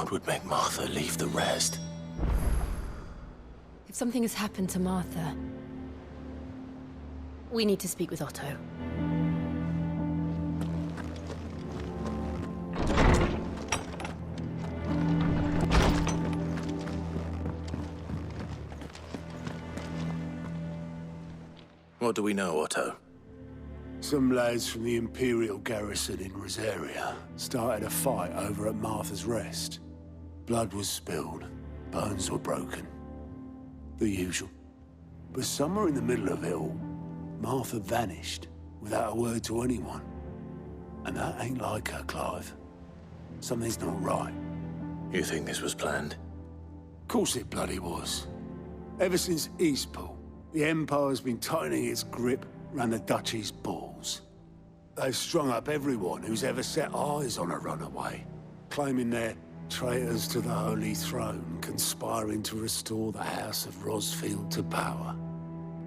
What would make Martha leave the rest? If something has happened to Martha, we need to speak with Otto. What do we know, Otto? Some lads from the Imperial garrison in Rosaria started a fight over at Martha's Rest. Blood was spilled, bones were broken. The usual. But somewhere in the middle of it all, Martha vanished without a word to anyone. And that ain't like her, Clive. Something's not right. You think this was planned? Course it bloody was. Ever since Eastpool, the Empire's been tightening its grip round the Duchy's balls. They've strung up everyone who's ever set eyes on a runaway, claiming they're traitors to the Holy Throne, conspiring to restore the House of Rosfield to power.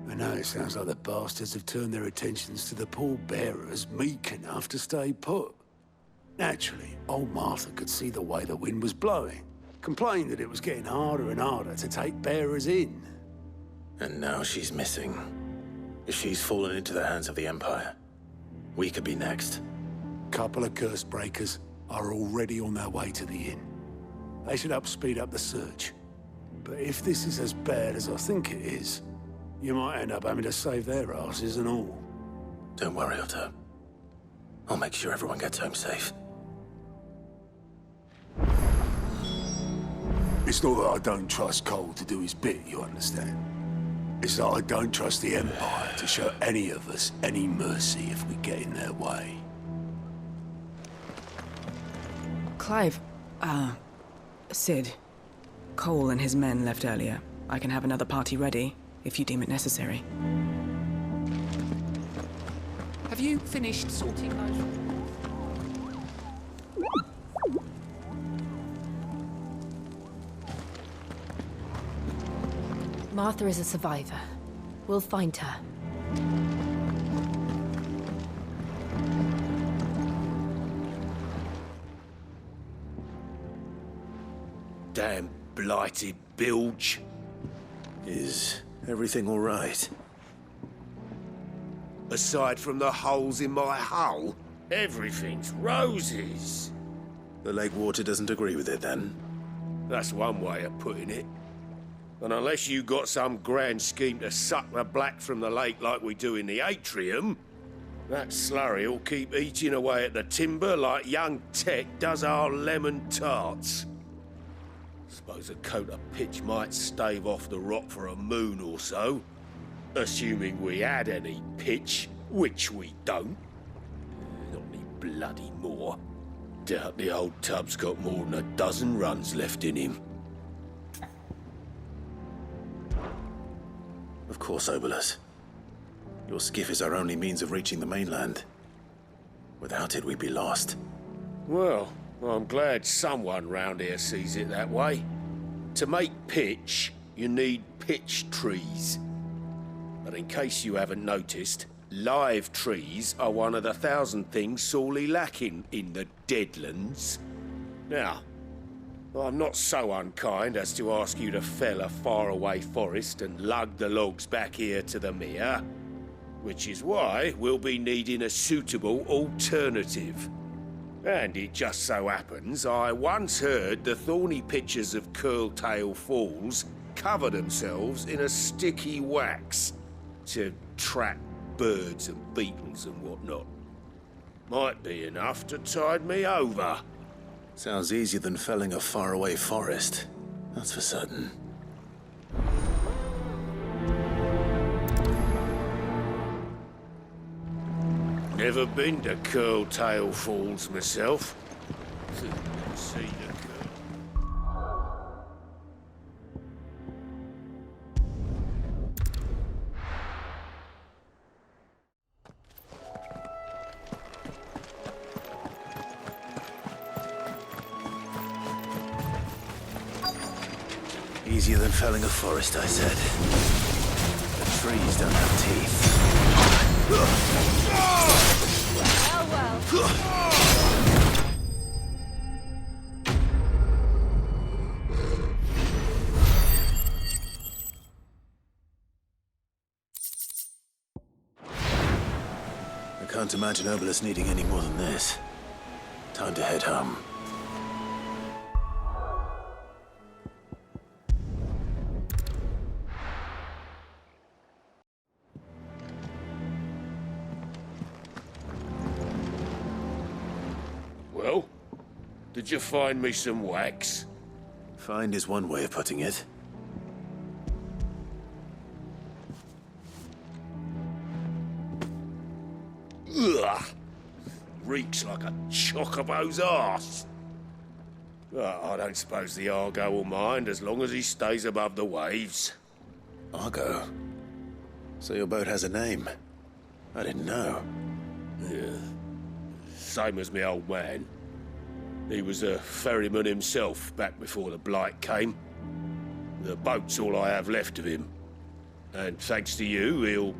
And now it sounds like the bastards have turned their attentions to the pallbearers meek enough to stay put. Naturally, old Martha could see the way the wind was blowing, complained that it was getting harder and harder to take bearers in. And now she's missing. If she's fallen into the hands of the Empire, we could be next. Couple of curse breakers are already on their way to the inn. They should help speed up the search. But if this is as bad as I think it is, you might end up having to save their asses and all. Don't worry, Otto. I'll make sure everyone gets home safe. It's not that I don't trust Cole to do his bit, you understand? It's that I don't trust the Empire to show any of us any mercy if we get in their way. Clive, Sid. Cole and his men left earlier. I can have another party ready, if you deem it necessary. Have you finished sorting those? Martha is a survivor. We'll find her. Damn blighted bilge. Is everything all right? Aside from the holes in my hull, everything's roses. The lake water doesn't agree with it, then? That's one way of putting it. And unless you got some grand scheme to suck the black from the lake like we do in the atrium, that slurry'll keep eating away at the timber like young Tech does our lemon tarts. Suppose a coat of pitch might stave off the rot for a moon or so. Assuming we had any pitch, which we don't. Not any bloody more. Doubt the old tub's got more than a dozen runs left in him. Of course, Obolus. Your skiff is our only means of reaching the mainland. Without it, we'd be lost. Well, I'm glad someone round here sees it that way. To make pitch, you need pitch trees. But in case you haven't noticed, live trees are one of the 1,000 things sorely lacking in the Deadlands. Now, I'm not so unkind as to ask you to fell a faraway forest and lug the logs back here to the mere, which is why we'll be needing a suitable alternative. And it just so happens I once heard the thorny pitchers of Curltail Falls cover themselves in a sticky wax to trap birds and beetles and whatnot. Might be enough to tide me over. Sounds easier than felling a faraway forest. That's for certain. Never been to Curltail Falls myself. See the Easier than felling a forest, I said. The trees don't have teeth. Well, well. Can't imagine Obelisk needing any more than this. Time to head home. Well, did you find me some wax? Find is one way of putting it. Ugh! Reeks like a chocobo's arse. I don't suppose the Argo will mind as long as he stays above the waves. Argo? So your boat has a name? I didn't know. Yeah. Same as me old man. He was a ferryman himself back before the Blight came. The boat's all I have left of him. And thanks to you, he'll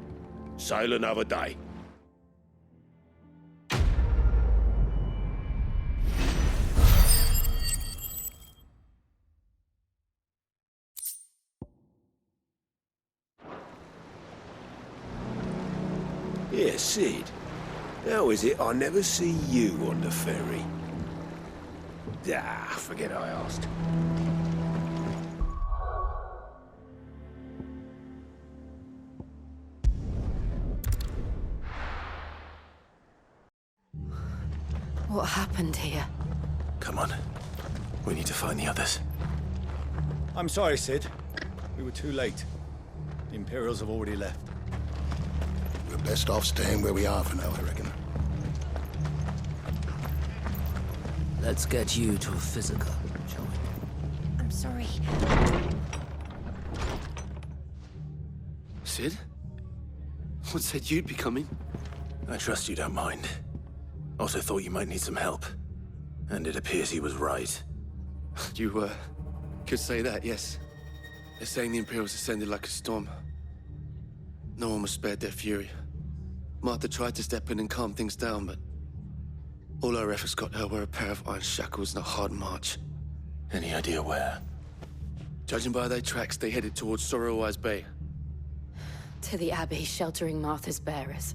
sail another day. Yeah, Sid. How is it I never see you on the ferry? Ah, forget I asked. What happened here? Come on. We need to find the others. I'm sorry, Sid. We were too late. The Imperials have already left. We're best off staying where we are for now, I reckon. Let's get you to a physical, shall we? I'm sorry. Sid? What said you'd be coming? I trust you don't mind. Also thought you might need some help. And it appears he was right. You, could say that, yes. They're saying the Imperials ascended like a storm. No one was spared their fury. Martha tried to step in and calm things down, but all our efforts got her were a pair of iron shackles and a hard march. Any idea where? Judging by their tracks, they headed towards Sorrowwise Bay. To the abbey sheltering Martha's bearers.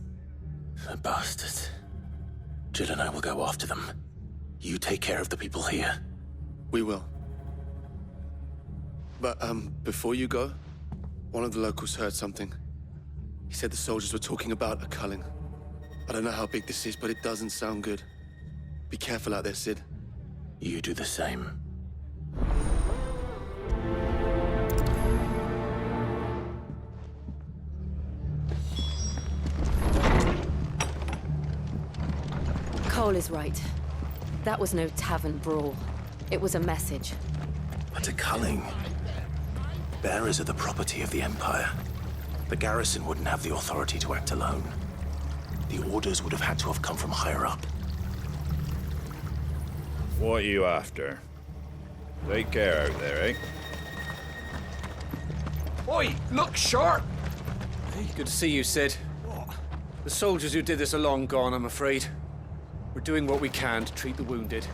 The bastards. Jill and I will go after them. You take care of the people here. We will. But, before you go, one of the locals heard something. He said the soldiers were talking about a culling. I don't know how big this is, but it doesn't sound good. Be careful out there, Sid. You do the same. Cole is right. That was no tavern brawl. It was a message. But a culling. Bearers are the property of the Empire. The garrison wouldn't have the authority to act alone. The orders would have had to have come from higher up. What are you after? Take care out there, eh? Oi, look sharp! Hey, good to see you, Sid. The soldiers who did this are long gone, I'm afraid. We're doing what we can to treat the wounded.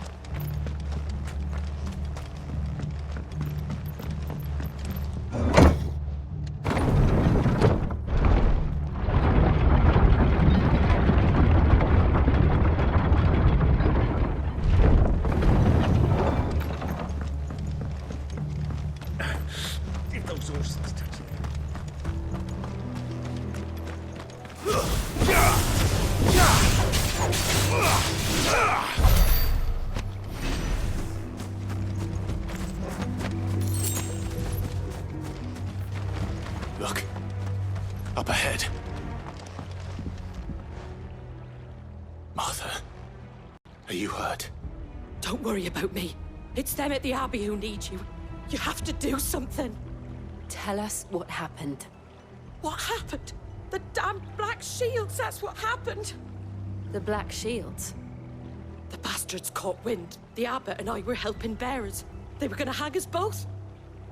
Look. Up ahead. Martha. Are you hurt? Don't worry about me. It's them at the Abbey who need you. You have to do something. Tell us what happened. What happened? The damn Black Shields, that's what happened. The Black Shields? The bastards caught wind. The abbot and I were helping bearers. They were gonna hang us both.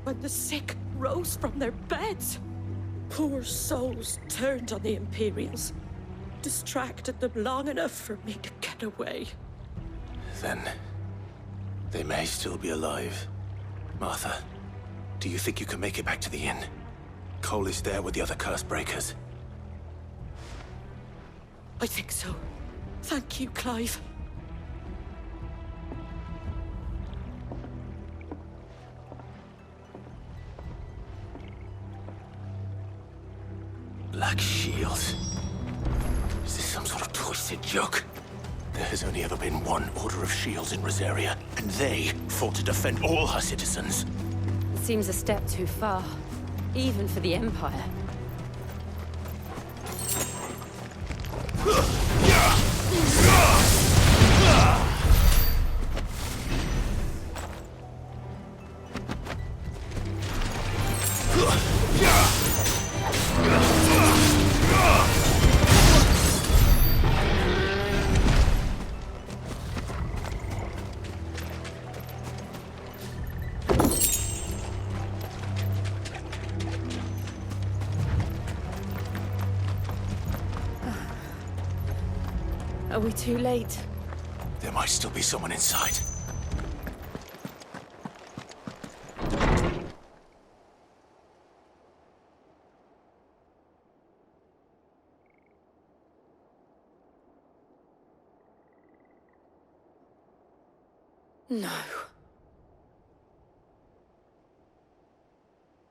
When the sick rose from their beds. Poor souls turned on the Imperials. Distracted them long enough for me to get away. Then, they may still be alive. Martha, do you think you can make it back to the inn? Cole is there with the other curse breakers. I think so. Thank you, Clive. Black shields. Is this some sort of twisted joke? There has only ever been one order of shields in Rosaria, and they fought to defend all her citizens. It seems a step too far, even for the Empire. Are we too late? There might still be someone inside. No.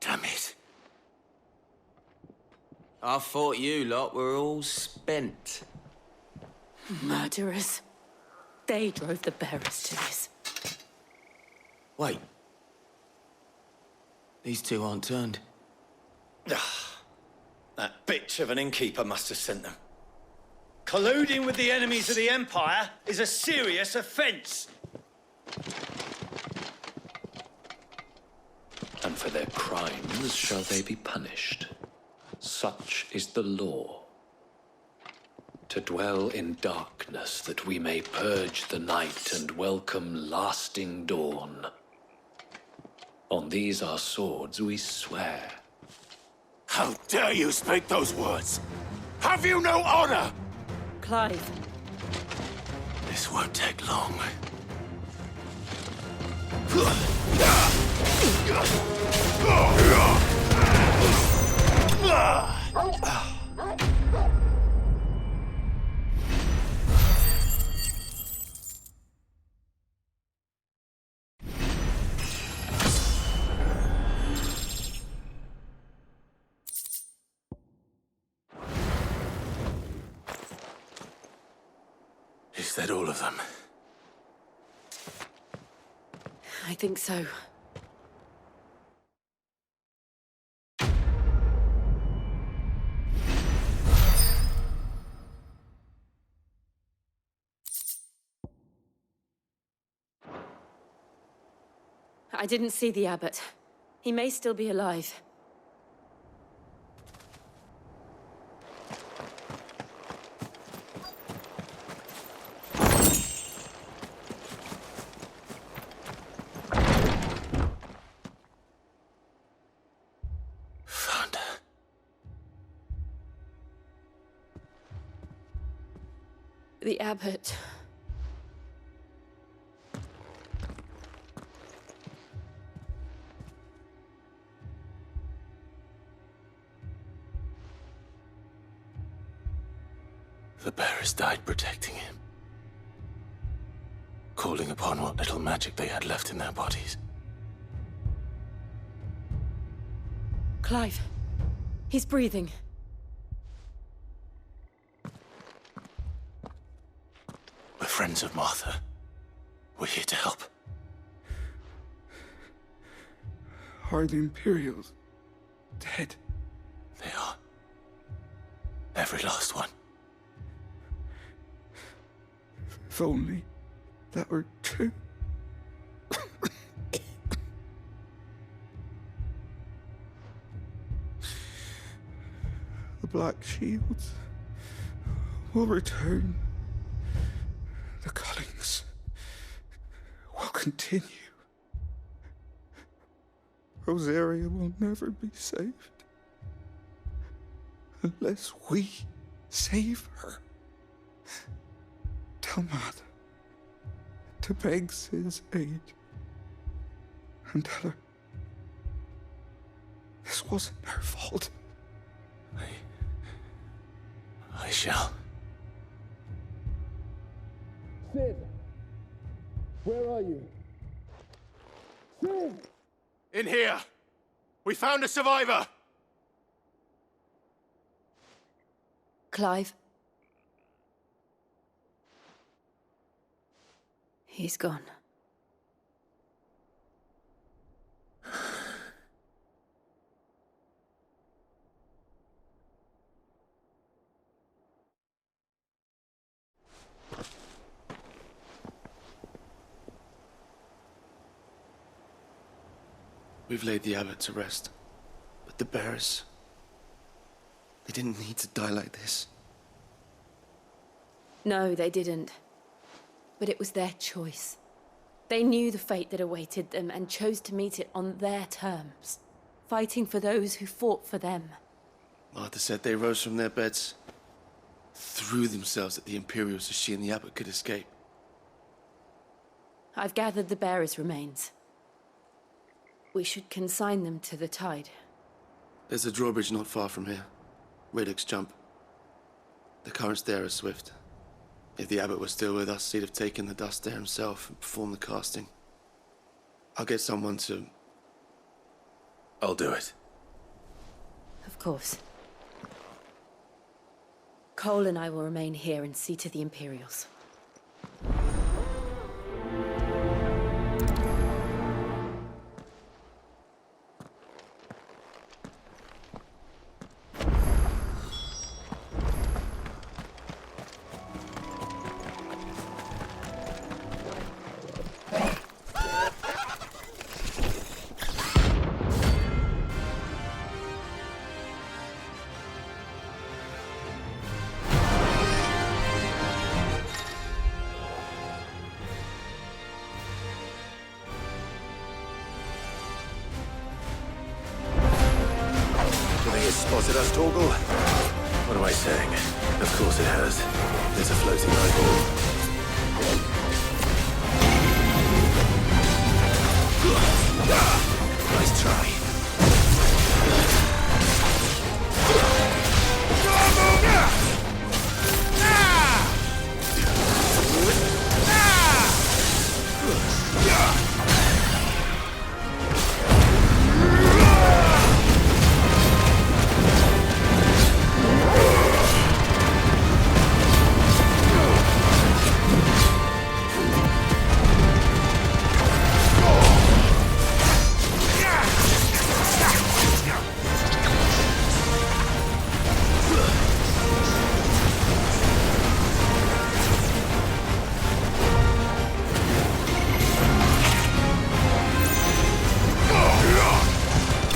Damn it. I thought you lot were all spent. Murderers. They drove the bearers to this. Wait. These two aren't turned. That bitch of an innkeeper must have sent them. Colluding with the enemies of the Empire is a serious offense. And for their crimes shall they be punished. Such is the law. To dwell in darkness that we may purge the night and welcome lasting dawn. On these our swords we swear. How dare you speak those words? Have you no honor? Clive. This won't take long. Is that all of them? I think so. I didn't see the abbot. He may still be alive. Found her. The abbot. The bearers died protecting him. Calling upon what little magic they had left in their bodies. Clive. He's breathing. We're friends of Martha. We're here to help. Are the Imperials dead? They are. Every last one. If only that were true. The Black Shields will return. The cullings will continue. Rosaria will never be saved unless we save her. Tell Matt to beg Sid's aid and tell her this wasn't her fault. I shall. Sid! Where are you? Sid! In here! We found a survivor! Clive? He's gone. We've laid the abbot to rest. But the bearers... they didn't need to die like this. No, they didn't. But it was their choice. They knew the fate that awaited them and chose to meet it on their terms, fighting for those who fought for them. Martha said they rose from their beds, threw themselves at the Imperials so she and the abbot could escape. I've gathered the bearers' remains. We should consign them to the tide. There's a drawbridge not far from here. Radix jump. The currents there are swift. If the abbot was still with us, he'd have taken the dust there himself and performed the casting. I'll get someone to... I'll do it. Of course. Cole and I will remain here and see to the Imperials. Spotted us, Torgal? What am I saying? Of course it has. There's a floating eyeball. Nice try.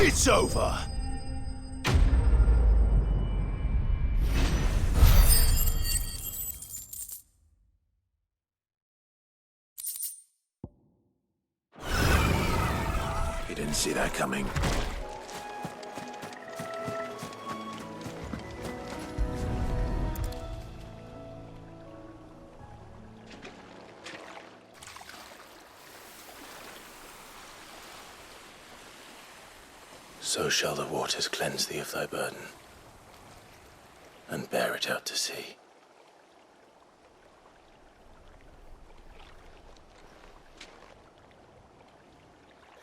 It's over! You didn't see that coming. So shall the waters cleanse thee of thy burden, and bear it out to sea.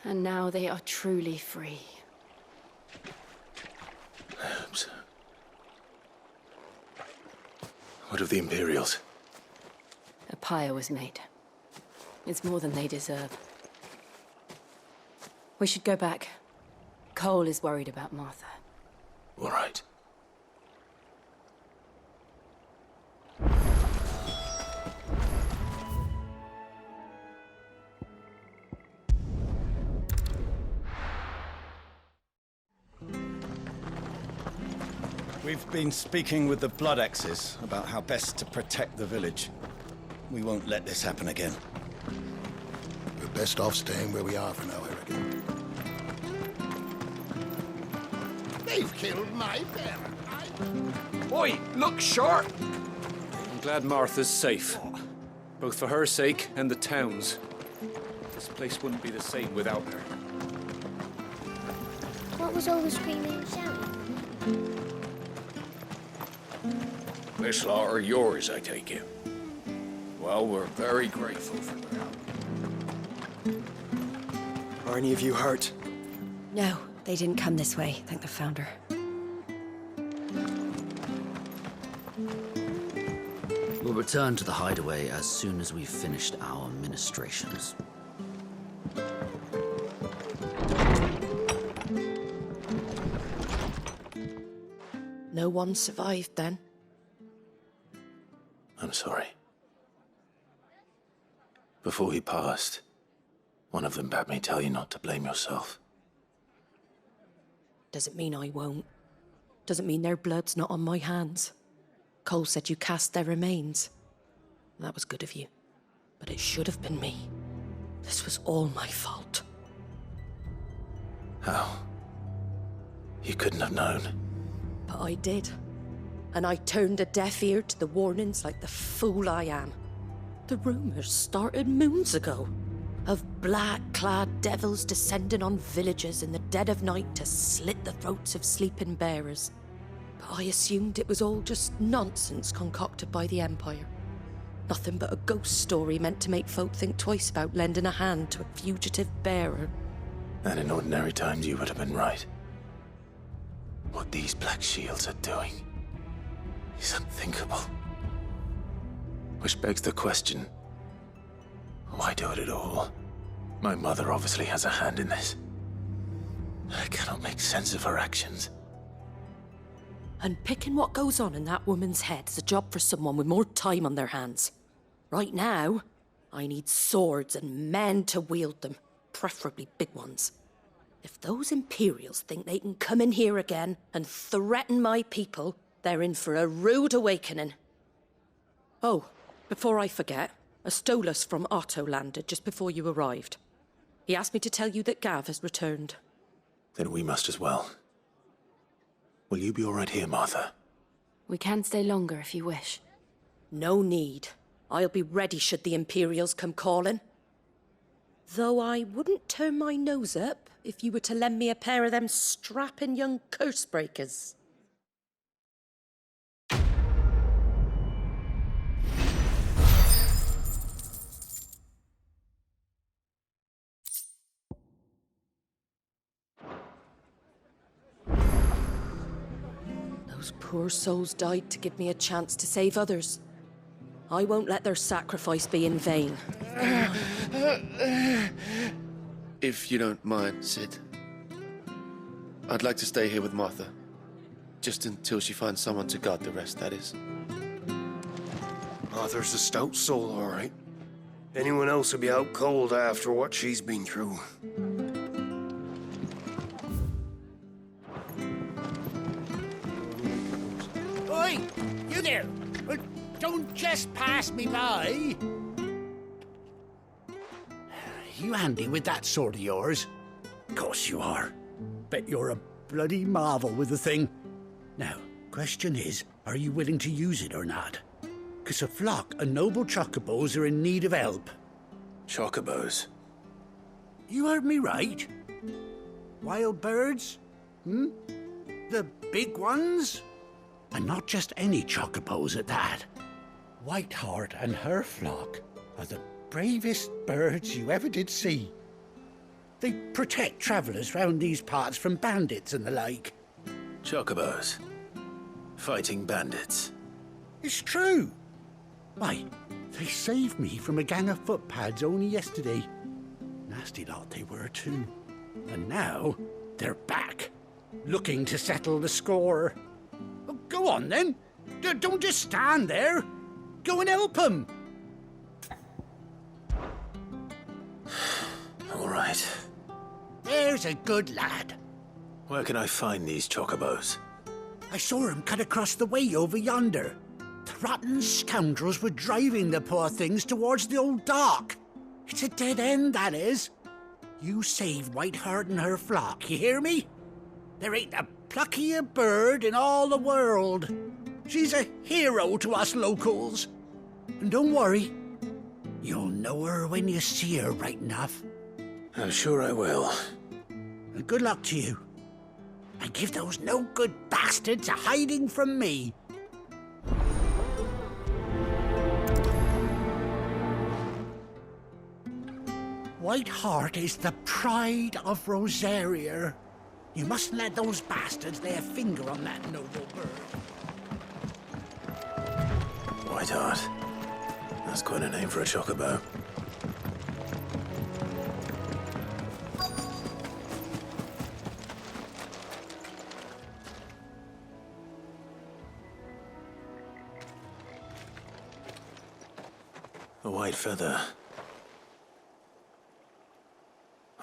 And now they are truly free. I hope so. What of the Imperials? A pyre was made. It's more than they deserve. We should go back. Cole is worried about Martha. All right. We've been speaking with the Blood Axes about how best to protect the village. We won't let this happen again. We're best off staying where we are for now, I reckon. They've killed my parent. Oi, look sharp! I'm glad Martha's safe. Both for her sake and the town's. This place wouldn't be the same without her. What was all the screaming and shouting? This lot are yours, I take it. Well, we're very grateful for that. Are any of you hurt? No, they didn't come this way, thank the Founder. We'll return to the hideaway as soon as we've finished our ministrations. No one survived then? I'm sorry. Before he passed, one of them bade me tell you not to blame yourself. Doesn't mean I won't. Doesn't mean their blood's not on my hands. Cole said you cast their remains. That was good of you. But it should have been me. This was all my fault. How? You couldn't have known. But I did. And I turned a deaf ear to the warnings like the fool I am. The rumors started moons ago. Of black-clad devils descending on villages in the dead of night to slit the throats of sleeping bearers. But I assumed it was all just nonsense concocted by the Empire. Nothing but a ghost story meant to make folk think twice about lending a hand to a fugitive bearer. And in ordinary times you would have been right. What these Black Shields are doing is unthinkable. Which begs the question, why do it at all? My mother obviously has a hand in this. I cannot make sense of her actions. And picking what goes on in that woman's head is a job for someone with more time on their hands. Right now, I need swords and men to wield them, preferably big ones. If those Imperials think they can come in here again and threaten my people, they're in for a rude awakening. Oh, before I forget, a Stolas from Otto landed just before you arrived. He asked me to tell you that Gav has returned. Then we must as well. Will you be all right here, Martha? We can stay longer if you wish. No need. I'll be ready should the Imperials come calling. Though I wouldn't turn my nose up if you were to lend me a pair of them strapping young curse-breakers. Those poor souls died to give me a chance to save others. I won't let their sacrifice be in vain. If you don't mind, Sid, I'd like to stay here with Martha. Just until she finds someone to guard the rest, that is. Martha's a stout soul, all right. Anyone else would be out cold after what she's been through. Oi! You there! Don't just pass me by! You handy with that sword of yours? Course you are. Bet you're a bloody marvel with the thing. Now, question is, are you willing to use it or not? 'Cause a flock of noble chocobos are in need of help. Chocobos? You heard me right. Wild birds? The big ones? And not just any chocobos at that. Whiteheart and her flock are the bravest birds you ever did see. They protect travellers round these parts from bandits and the like. Chocobos? Fighting bandits? It's true. Why, they saved me from a gang of footpads only yesterday. Nasty lot they were too. And now they're back, looking to settle the score. Oh, go on then. Don't just stand there. Go and help them. All right. There's a good lad. Where can I find these chocobos? I saw him cut across the way over yonder. The rotten scoundrels were driving the poor things towards the old dock. It's a dead end, that is. You save Whiteheart and her flock, you hear me? There ain't a pluckier bird in all the world. She's a hero to us locals. And don't worry, you'll know her when you see her right enough. I'm sure I will. And good luck to you. And give those no-good bastards a hiding from me. White Hart is the pride of Rosaria. You mustn't let those bastards lay a finger on that noble bird. White Hart. That's quite a name for a chocobo. A white feather.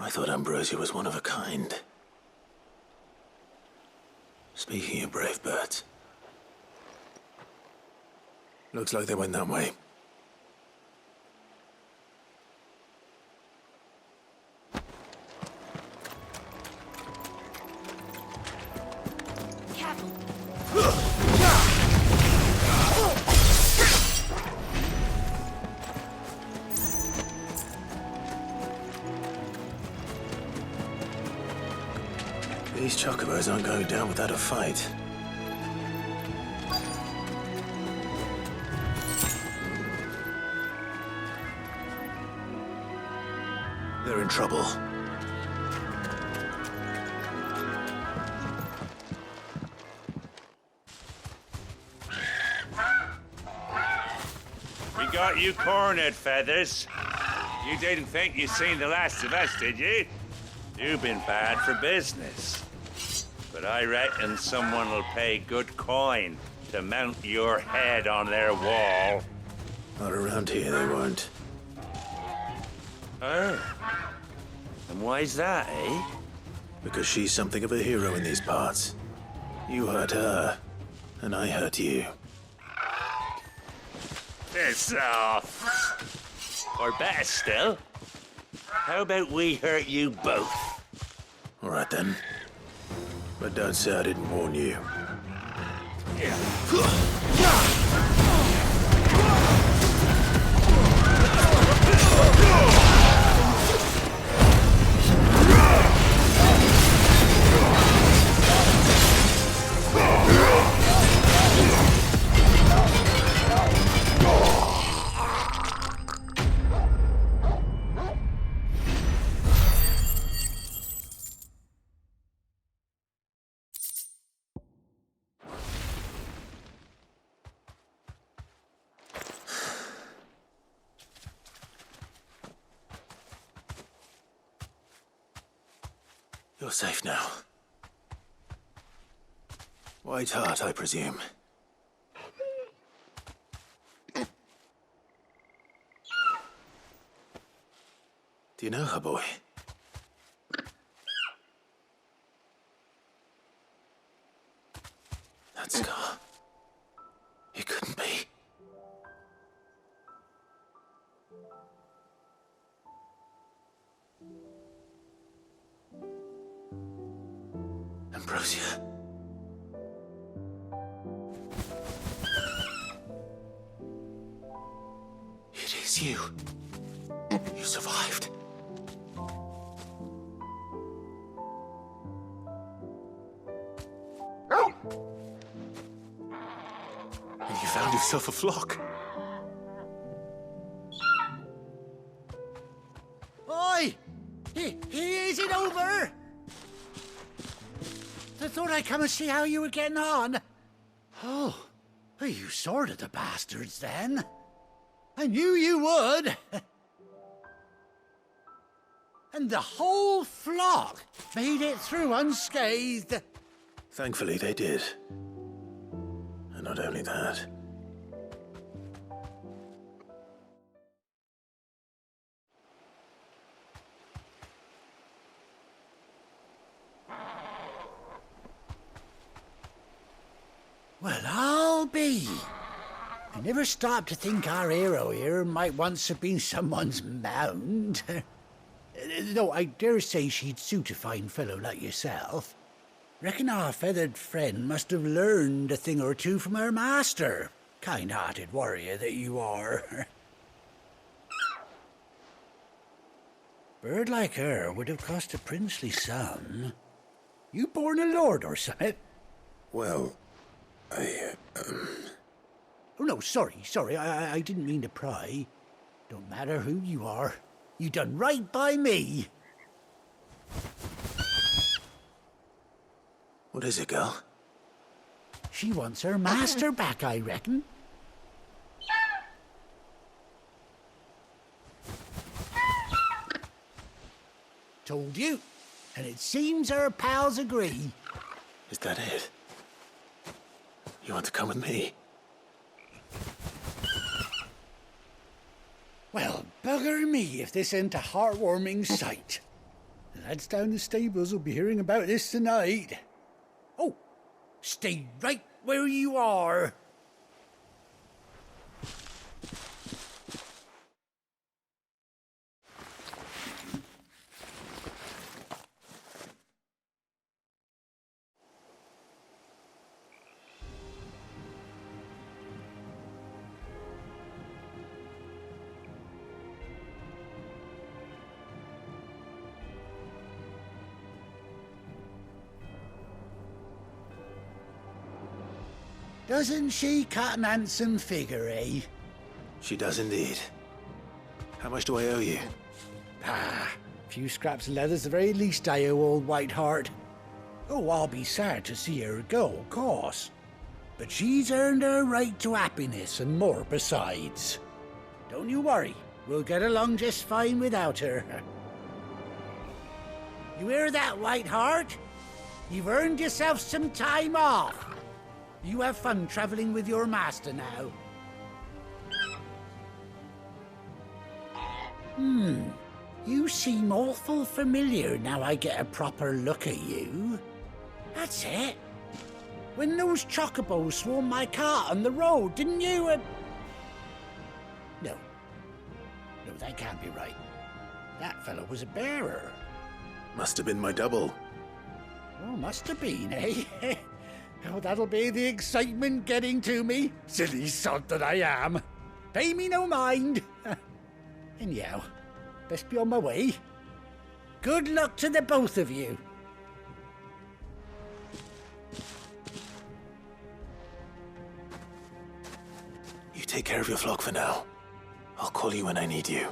I thought Ambrosia was one of a kind. Speaking of brave birds. Looks like they went that way. These chocobos aren't going down without a fight. They're in trouble. We got you cornered, Feathers. You didn't think you'd seen the last of us, did you? You've been bad for business. But I reckon someone will pay good coin to mount your head on their wall. Not around here, they won't. Oh. And why's that, eh? Because she's something of a hero in these parts. You hurt her, and I hurt you. Piss off. Or better still, how about we hurt you both? All right then. But don't say I didn't warn you. You're safe now. White Hart, I presume. Do you know her, boy? That scar. It couldn't be. Ambrosia. It is you. You survived. And you found yourself a flock. Oi! Is it over? I thought I'd come and see how you were getting on. Oh, you sorted the bastards then. I knew you would. And the whole flock made it through unscathed. Thankfully, they did. And not only that. Well, I'll be. I never stopped to think our hero here might once have been someone's mount. Though I dare say she'd suit a fine fellow like yourself. Reckon our feathered friend must have learned a thing or two from her master. Kind-hearted warrior that you are. Bird like her would have cost a princely sum. You born a lord or something? Well, Oh, no, sorry. I didn't mean to pry. Don't matter who you are. You done right by me. What is it, girl? She wants her master back, I reckon. Told you. And it seems her pals agree. Is that it? You want to come with me? Well, bugger me if this ain't a heartwarming sight. The lads down the stables will be hearing about this tonight. Oh, stay right where you are. Doesn't she cut an handsome figure, eh? She does indeed. How much do I owe you? Ah, a few scraps of leather's the very least I owe old Whiteheart. Oh, I'll be sad to see her go, of course. But she's earned her right to happiness and more besides. Don't you worry, we'll get along just fine without her. You hear that, Whiteheart? You've earned yourself some time off. You have fun traveling with your master now. You seem awful familiar now I get a proper look at you. That's it. When those chocobos swarmed my cart on the road, didn't you? No, that can't be right. That fellow was a bearer. Must have been my double. Oh, must have been, eh? Oh, that'll be the excitement getting to me. Silly sod that I am. Pay me no mind. Anyhow, best be on my way. Good luck to the both of you. You take care of your flock for now. I'll call you when I need you.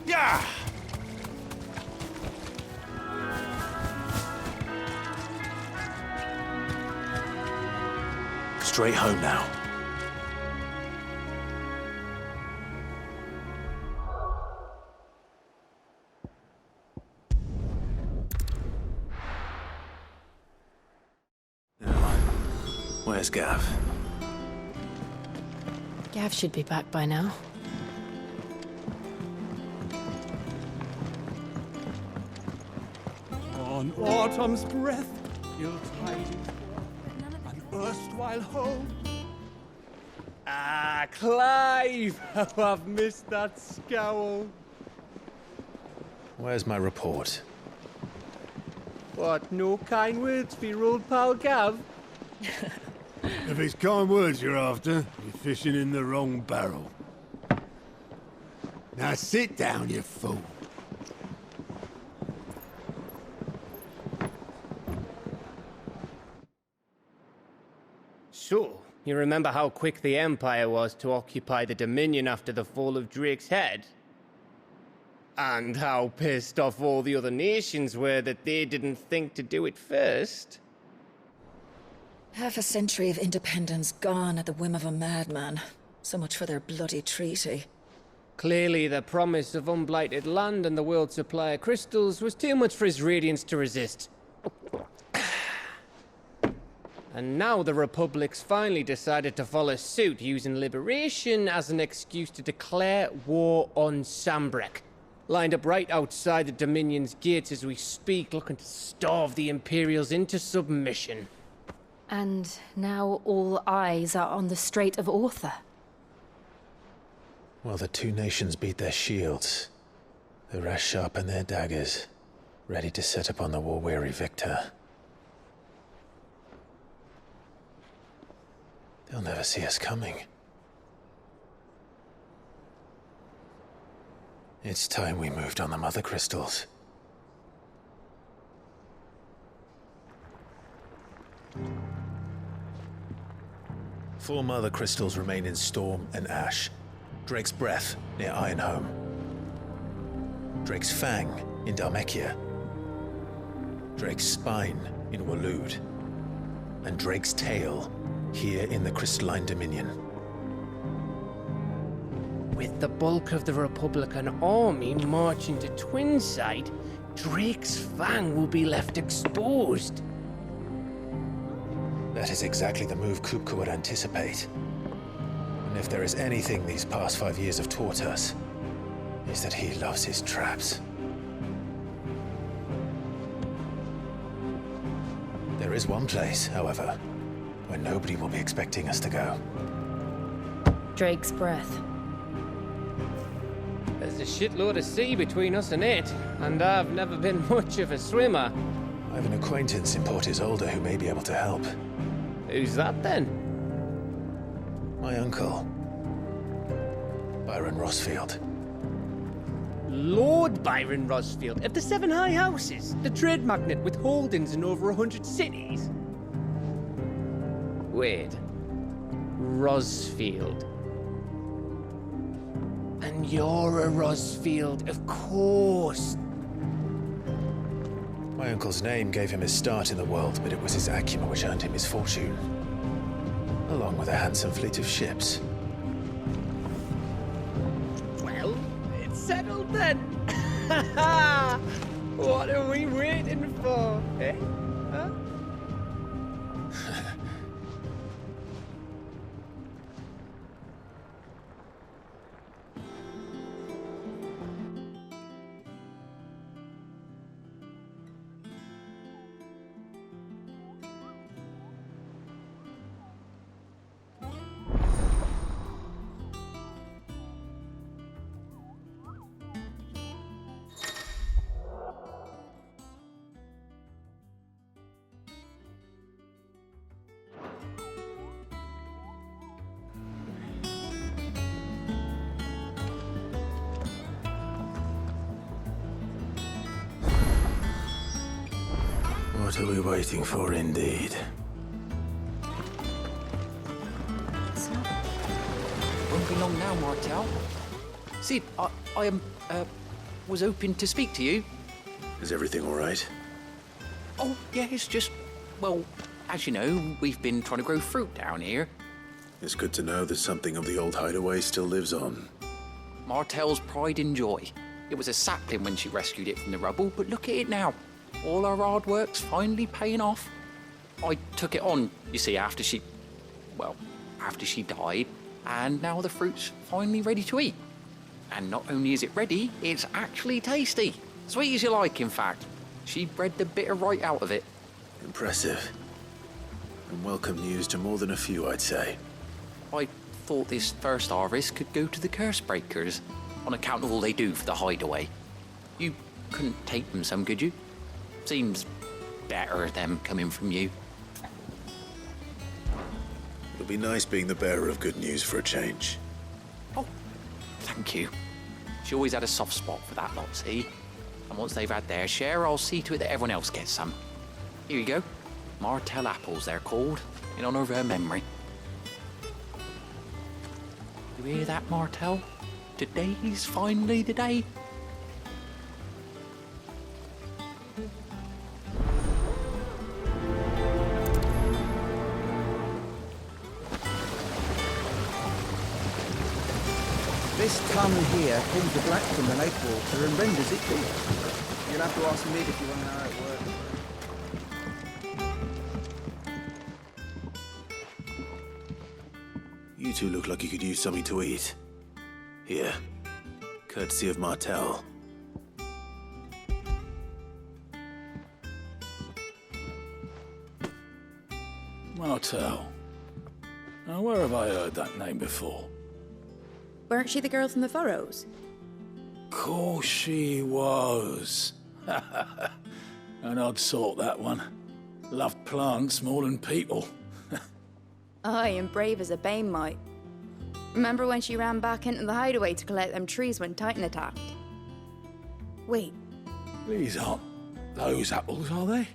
Yeah! Straight home now. Now, where's Gav? Gav should be back by now. On autumn's breath, ill tidings, an erstwhile home. Ah, Clive! How I've missed that scowl. Where's my report? What, no kind words for your old pal Gav? If it's kind words you're after, you're fishing in the wrong barrel. Now sit down, you fool. So, you remember how quick the Empire was to occupy the Dominion after the fall of Drake's head? And how pissed off all the other nations were that they didn't think to do it first? Half a century of independence gone at the whim of a madman. So much for their bloody treaty. Clearly, the promise of unblighted land and the world's supply of crystals was too much for his radiance to resist. And now the Republic's finally decided to follow suit, using liberation as an excuse to declare war on Sambrek. lined up right outside the Dominion's gates as we speak, looking to starve the Imperials into submission. And now all eyes are on the Strait of Author. While the two nations beat their shields, the rest sharpen their daggers, ready to set upon the war-weary victor. They'll never see us coming. It's time we moved on the Mother Crystals. Four Mother Crystals remain in Storm and Ash. Drake's Breath near Ironhome. Drake's Fang in Dhalmekia. Drake's Spine in Waloed. And Drake's Tail here in the Crystalline Dominion. With the bulk of the Republican army marching to Twinside, Drake's Fang will be left exposed. That is exactly the move Kupka would anticipate. And if there is anything these past 5 years have taught us, is that he loves his traps. There is one place, however, where nobody will be expecting us to go. Drake's Breath. There's a shitload of sea between us and it, and I've never been much of a swimmer. I have an acquaintance in Port Isolde who may be able to help. Who's that then? My uncle, Byron Rosfield. Lord Byron Rosfield of the Seven High Houses, the trade magnate with holdings in over 100 cities. Wait, Rosfield. And you're a Rosfield, of course. My uncle's name gave him his start in the world, but it was his acumen which earned him his fortune, along with a handsome fleet of ships. Well, it's settled then. What are we waiting for, eh? Huh? What are we waiting for, indeed? Won't be long now, Martel. Sid, I was hoping to speak to you. Is everything all right? Oh, yeah, it's just, well, as you know, we've been trying to grow fruit down here. It's good to know that something of the old hideaway still lives on. Martel's pride and joy. It was a sapling when she rescued it from the rubble, but look at it now. All our hard work's finally paying off. I took it on, you see, after she died, and now the fruit's finally ready to eat. And not only is it ready, it's actually tasty. Sweet as you like, in fact. She bred the bitter right out of it. Impressive. And welcome news to more than a few, I'd say. I thought this first harvest could go to the curse breakers, on account of all they do for the hideaway. You couldn't take them some, could you? Seems better them coming from you. It'll be nice being the bearer of good news for a change. Oh, thank you. She always had a soft spot for that lot, see? And once they've had their share, I'll see to it that everyone else gets some. Here you go. Martel apples, they're called, in honor of her memory. You hear that, Martel? Today's finally the day. This ton here pulls the black from the lake water and renders it good. You'll have to ask Mig if you want to know how it works. You two look like you could use something to eat. Here, courtesy of Martel. Martel. Now, where have I heard that name before? Weren't she the girl from the Furrows? Course she was. An odd sort, that one. Loved plants more than people. Aye, and brave as a bane might. Remember when she ran back into the hideaway to collect them trees when Titan attacked? Wait. These aren't those apples, are they?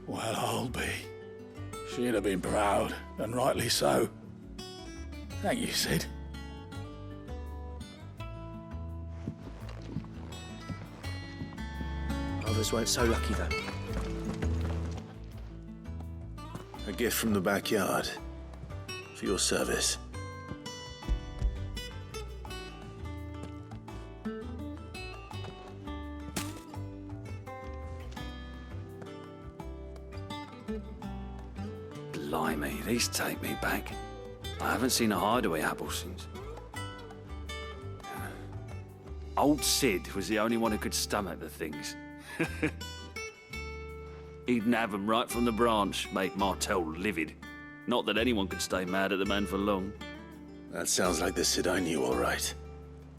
Well, I'll be. She'd have been proud, and rightly so. Thank you, Sid. Others weren't so lucky, though. A gift from the backyard. For your service. Blimey, these take me back. I haven't seen a hideaway apple since. Old Sid was the only one who could stomach the things. He'd nab them right from the branch, make Martel livid. Not that anyone could stay mad at the man for long. That sounds like the Sid I knew, all right.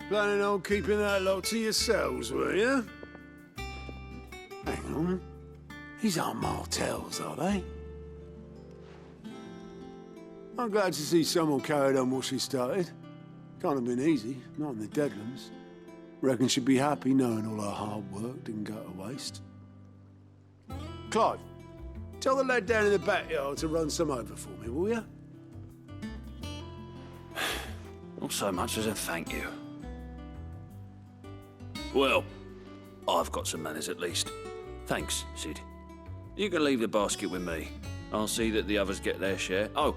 Planning on keeping that lot to yourselves, were you? Hang on. These aren't Martels, are they? I'm glad to see someone carried on what she started. Can't have been easy, not in the Deadlands. Reckon she'd be happy knowing all her hard work didn't go to waste. Clive, tell the lad down in the backyard to run some over for me, will you? Not so much as a thank you. Well, I've got some manners at least. Thanks, Sid. You can leave the basket with me. I'll see that the others get their share. Oh,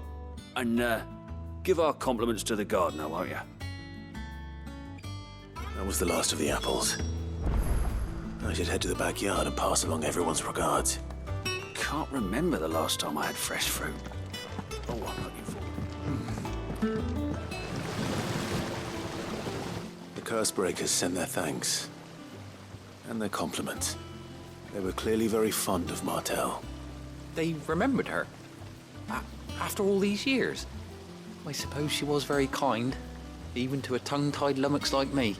and give our compliments to the gardener, won't you? That was the last of the apples. I should head to the backyard and pass along everyone's regards. Can't remember the last time I had fresh fruit. Oh, I'm looking for. The curse breakers send their thanks. And their compliments. They were clearly very fond of Martel. They remembered her? After all these years? I suppose she was very kind, even to a tongue-tied lummox like me.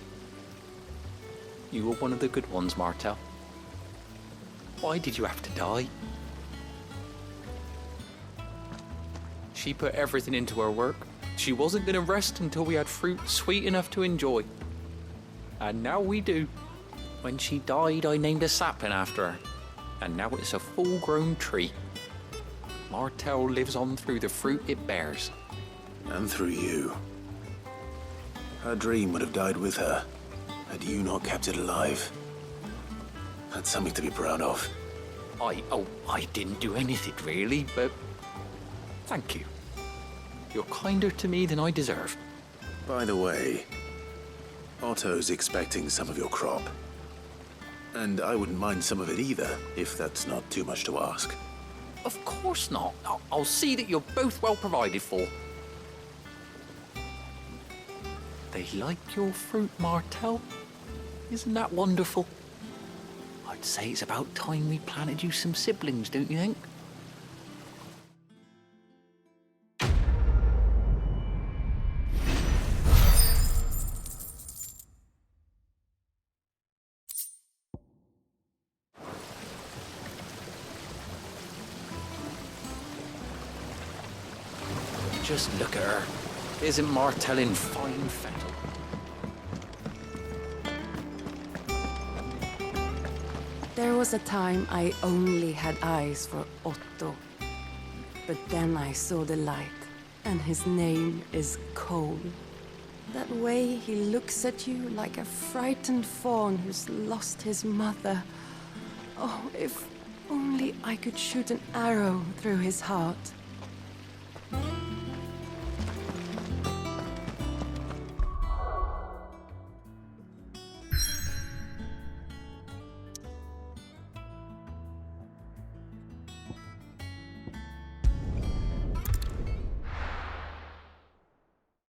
You were one of the good ones, Martel. Why did you have to die? She put everything into her work. She wasn't going to rest until we had fruit sweet enough to enjoy. And now we do. When she died, I named a sapling after her. And now it's a full-grown tree. Martel lives on through the fruit it bears. And through you. Her dream would have died with her, had you not kept it alive. That's something to be proud of. I didn't do anything really, but thank you. You're kinder to me than I deserve. By the way, Otto's expecting some of your crop. And I wouldn't mind some of it either, if that's not too much to ask. Of course not. I'll see that you're both well provided for. They like your fruit, Martel. Isn't that wonderful? I'd say it's about time we planted you some siblings, don't you think? Just look at her. Isn't Martel in fine fettle? There was a time I only had eyes for Otto. But then I saw the light, and his name is Cole. That way he looks at you like a frightened fawn who's lost his mother. Oh, if only I could shoot an arrow through his heart.